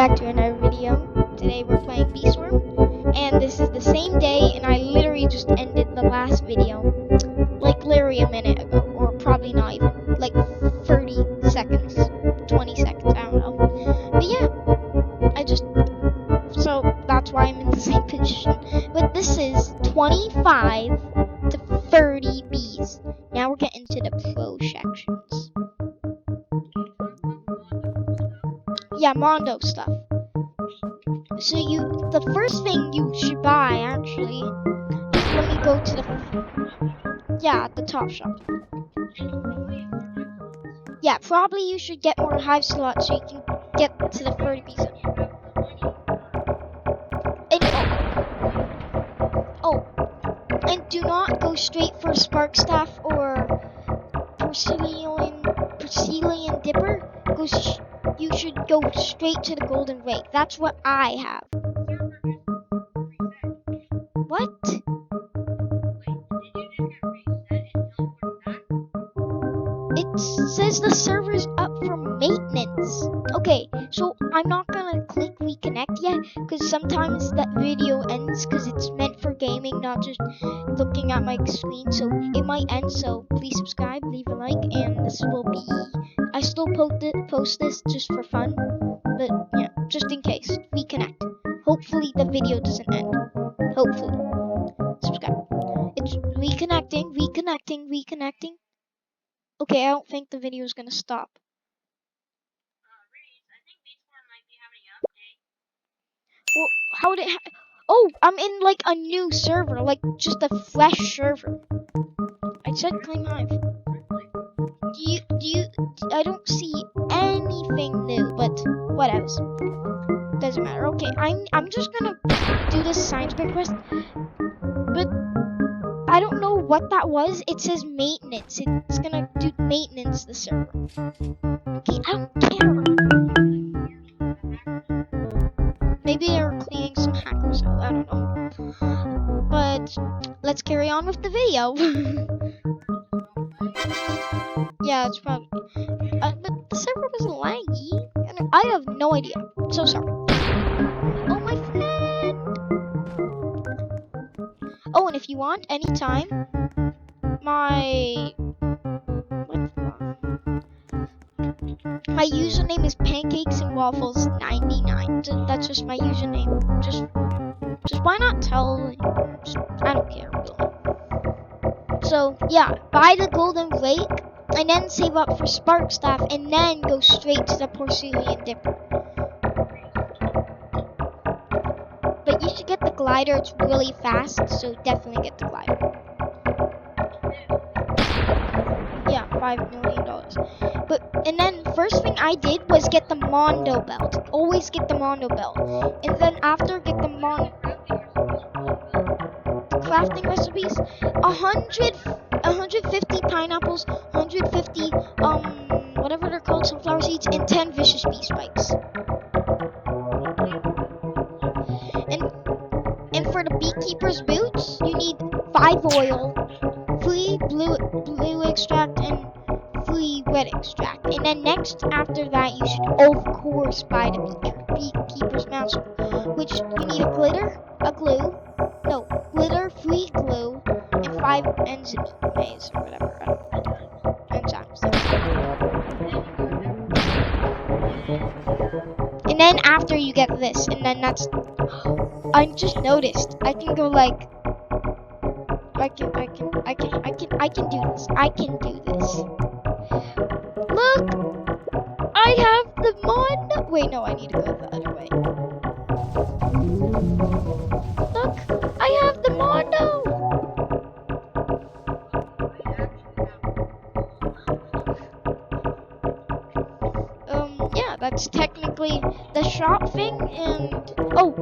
back to another video. Today we're playing Beastworm, and this is the same day, and I literally just ended the last video, like literally a minute ago, or probably not even, like 30 seconds, 20 seconds, I don't know. But yeah, so that's why I'm in the same position. But this is 25 to 30 bees. Now we're getting to the pro sections. Yeah, Mondo stuff. So the first thing you should buy, actually, let me go to the top shop. Yeah, probably you should get more hive slots so you can get to the 30 bees. And do not go straight for Spark Staff or Porcelain Dipper. You should go straight to the Golden Rake. That's what I have. What? It says the server's up for maintenance. Okay, so I'm not gonna click reconnect yet because sometimes that video ends because it's meant for gaming, not just looking at my screen. So it might end. So please subscribe, leave a like, and this will be. I still post this just for fun, but yeah, just in case. Reconnect. Hopefully the video doesn't end. Hopefully. Subscribe. It's reconnecting. Okay, I don't think the video is gonna stop. Well, how did? Oh, I'm in like a new server, like just a fresh server. I said claim hive. I don't see anything new, but whatever. Doesn't matter. Okay, I'm just gonna do this science break quest, but I don't know what that was. It says maintenance. It's gonna do maintenance the server. Okay, I don't care. Maybe they're cleaning some hackers out. I don't know. But let's carry on with the video. Yeah, it's probably. But the server was laggy, and I have no idea. So sorry. Oh, my friend. Oh, and if you want, anytime, my username is pancakesandwaffles99. That's just my username. Just why not tell? I don't care really. So yeah, buy the Golden Rake and then save up for Spark Staff and then go straight to the Porcelain Dipper. But you should get the glider. It's really fast, so definitely get the glider. Yeah, $5 million. And then first thing I did was get the Mondo belt. Always get the Mondo belt. And then after get the crafting recipes. 150 pineapples, 150 whatever they're called, sunflower seeds, and 10 vicious bee spikes. And for the beekeeper's boots, you need 5 oil, 3 blue extract, and 3 red extract. And then next after that, you should of course buy the beekeeper's mouse, which you need a glitter, glitter, 3 glue, and 5 enzymes or whatever. Enzymes. And then after you get this, and then that's. I just noticed I can go like. I can do this. I can do this. Look! I have the Mondo. Wait, no, I need to go the other way. Look! I have the Mondo! Yeah, that's technically the shop thing,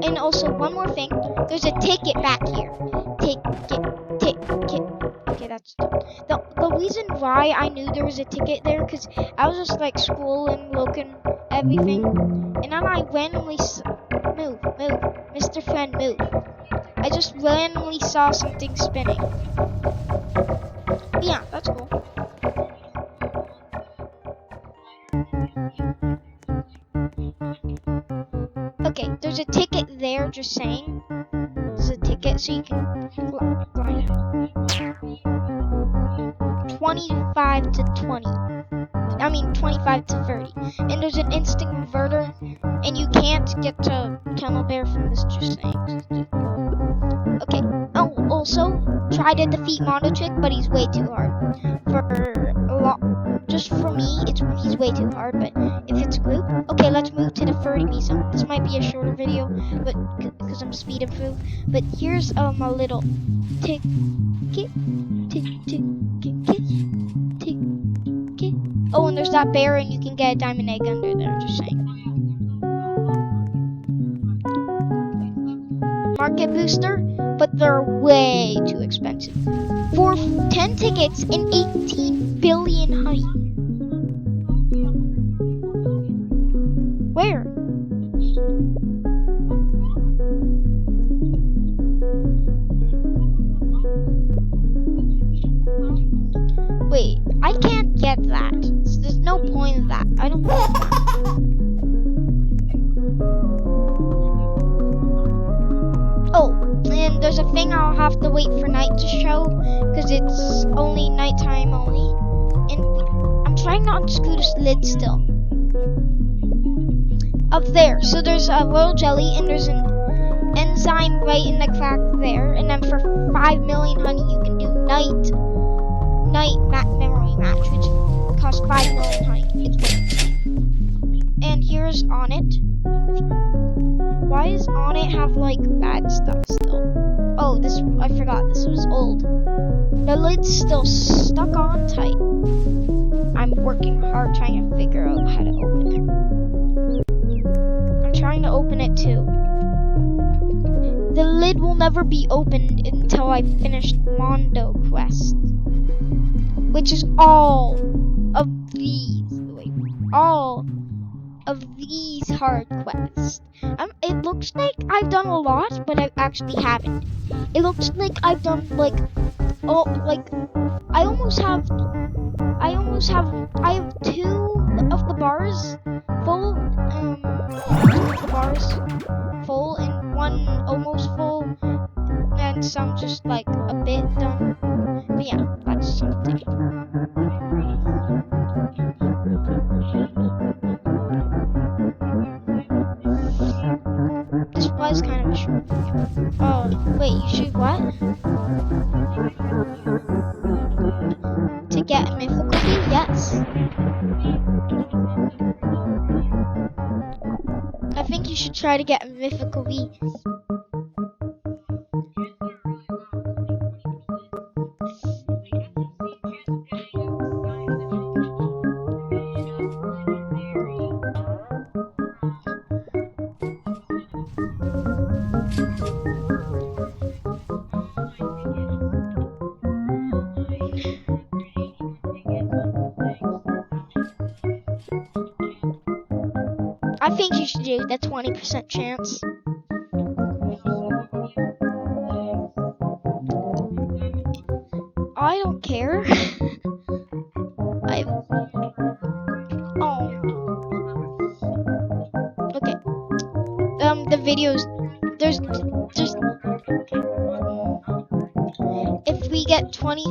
and also one more thing. There's a ticket back here. Ticket. Okay, that's the reason why I knew there was a ticket there, because I was just like scrolling, looking, everything, and then I randomly move, Mr. Friend, move. I just randomly saw something spinning. Yeah, that's cool. There's a ticket there, just saying. There's a ticket so you can glide out. 25 to 20. I mean 25 to 30. And there's an instant reverter, and you can't get to Tunnel Bear from this, just saying. Okay. Oh, also, try to defeat Monotrick, but he's way too hard. Just for me, he's way too hard, but if it's a group, okay, let's move to the 30B zone. This might be a shorter video, but because I'm speeding through. But here's a little tick. Oh, and there's that bear, and you can get a diamond egg under there, just saying. Market booster, but they're way too expensive. For 10 tickets and 18 billion honey. Where? Wait, I can't get that. There's no point in that. I don't know. Oh, and there's a thing I'll have to wait for night to show, because it's only nighttime only. And I'm trying not to screw this lid still. Up there, so there's a royal jelly, and there's an enzyme right in the crack there. And then for 5 million honey, you can do night memory match, which costs 5 million honey. It's great. And here's On It. Why does On It have like bad stuff still? Oh, I forgot. This was old. The lid's still stuck on tight. I'm working hard trying to figure out how to open it. I'm trying to open it too. The lid will never be opened until I finish Mondo Quest, which is all of these hard quests. It looks like I've done a lot, but I actually haven't. It looks like I've done I have 2 of the bars full, and 1 almost full, and some just like a bit done. But yeah, that's something. This was kind of a short video. Oh, wait, you shoot what? To get a mythical V? Yes. I think you should try to get a mythical V. I think you should do the 20% chance. I don't care. Okay. The videos. There's. If we get 20.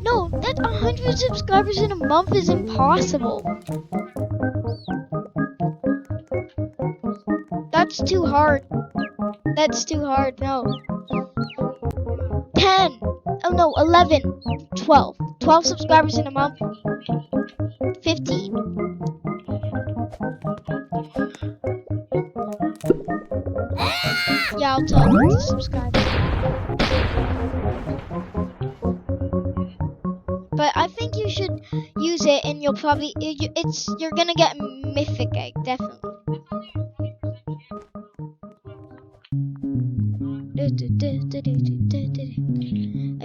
No, that 100 subscribers in a month is impossible. That's too hard. That's too hard, no. 10. Oh no, 11. 12. 12 subscribers in a month. 15. Yeah, I'll tell you to subscribe. But I think you should use it, and you'll probably you're gonna get mythic egg, definitely.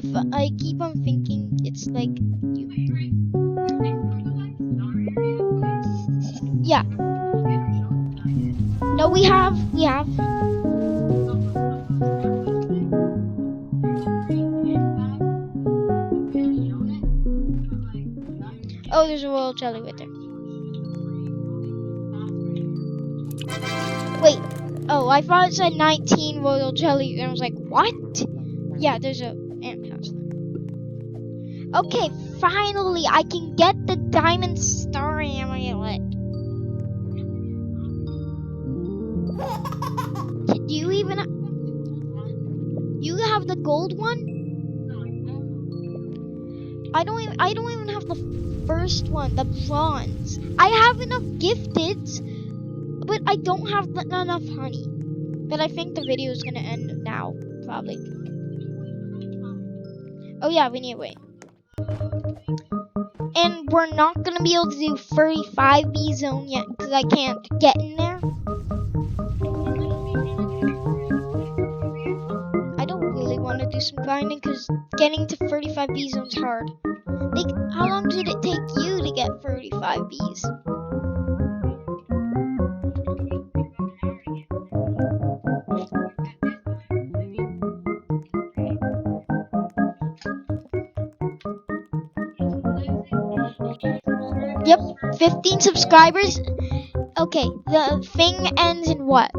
If I keep on thinking, it's like you. Yeah. No, we have. Oh, there's a royal jelly right there. Wait. Oh, I thought it said 19 royal jelly, and I was like, what? Yeah, there's a ant house. Okay, finally, I can get the diamond star amulet. Do you even? You have the gold one? I don't even have the first one, the bronze. I have enough gifteds, but I don't have enough honey. But I think the video is gonna end now, probably. Oh yeah, we need to wait. And we're not gonna be able to do 35B zone yet because I can't get in there. I don't really want to do some grinding because getting to 35B zone's hard. Like, how long did it take you to get 35Bs? Yep, 15 subscribers. Okay, the thing ends in what?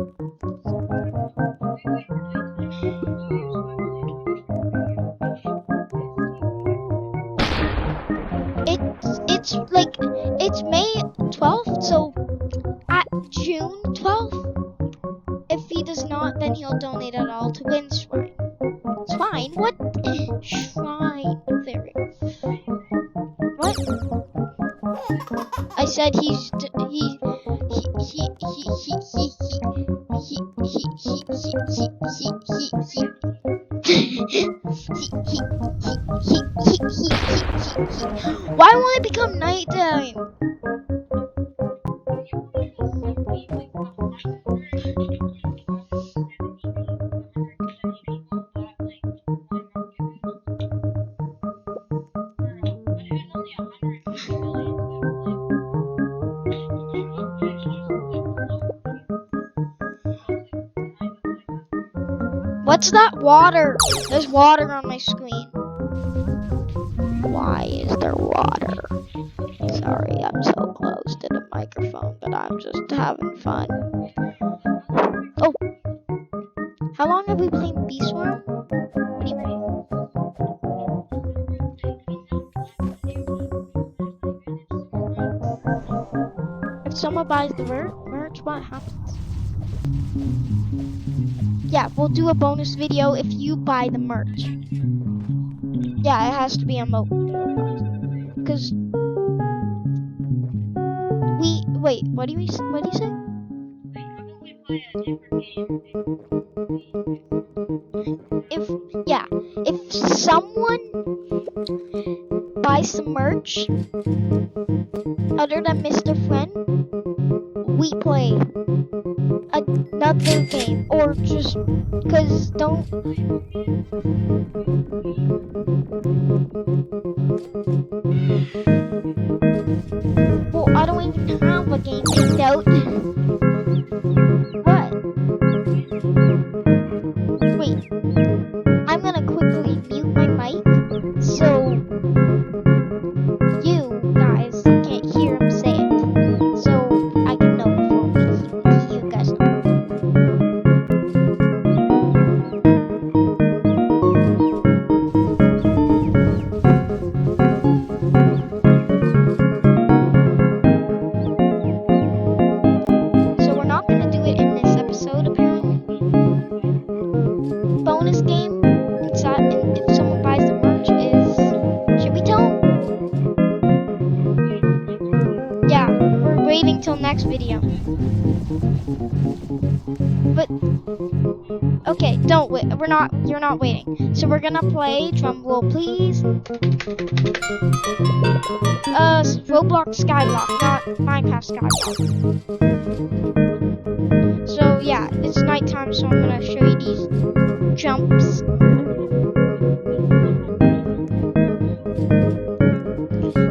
It's like, it's May 12th, so at June 12th, if he does not, then he'll donate it all to Win Shrine. It's fine. What? Shrine. There. What? I said Why won't it become nighttime? What's that water? There's water on my screen. Why is there water? Sorry, I'm so close to the microphone, but I'm just having fun. Oh! How long have we played Beast Worm? Anyway. If someone buys the merch, what happens? Yeah, we'll do a bonus video if you buy the merch. Yeah, it has to be a because wait, what do you say? If someone buys some merch other than Mr. Friend, we play another game, or just because don't. Well, I don't even have a game picked out. What? Wait. I'm gonna quickly mute my mic so you guys can't hear him say it. So I can know before you guys know. So we're not gonna do it in this episode apparently. Bonus game inside, and if someone buys the merch is, should we tell them? Yeah, we're waiting till next video. But okay, don't wait. You're not waiting. So we're gonna play. Drum roll, please. Roblox Skyblock, not Minecraft Skyblock. So yeah, it's nighttime, so I'm gonna show you these jumps.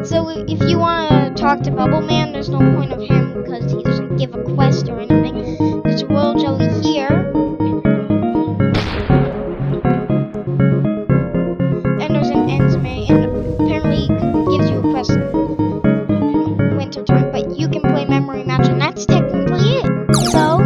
So if you want to talk to Bubble Man, there's no point of him because he doesn't give a quest or anything. There's a royal jelly here. And there's an Enzime, and apparently it gives you a quest in winter time. But you can play Memory Match, and that's technically it. So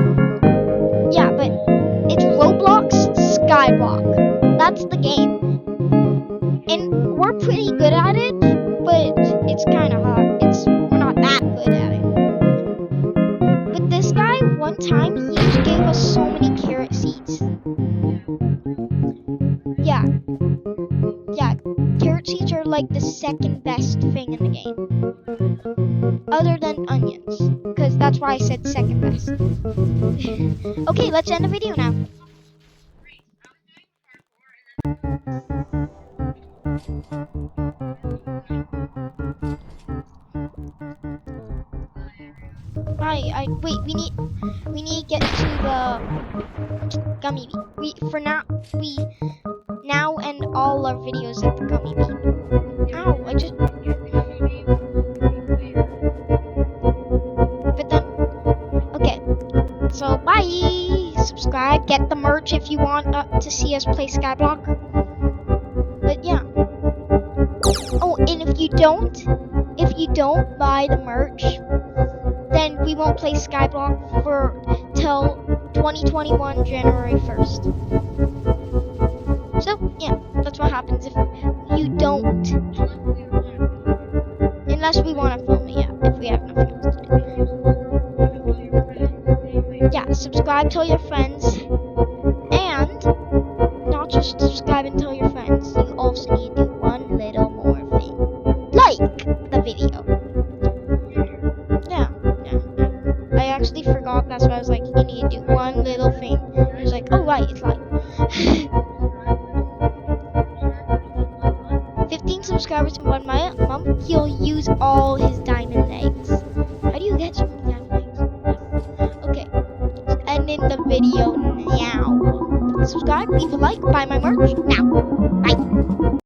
like the second best thing in the game. Other than onions. Because that's why I said second best. Okay, let's end the video now. Wait, we need to get to the gummy bee. We now end all our videos at the gummy bee. Ow, I just but then okay. So bye. Subscribe, get the merch if you want to see us play Skyblock. But yeah. Oh, and if you don't buy the merch, then we won't play Skyblock for till 2021 January 1st. So yeah, that's what happens if you don't. Unless we want to film it, yeah, if we have nothing else to do. Yeah, subscribe, tell your friends, and not just subscribe and tell your friends. You also need to do one little more thing. Like the video. Yeah. I actually forgot, that's why I was like, you need to do one little thing. I was like, oh right, it's like 15 subscribers in 1 month, he'll use all his diamond eggs. How do you get so many diamond eggs? Okay, ending the video now. Subscribe, leave a like, buy my merch now. Bye.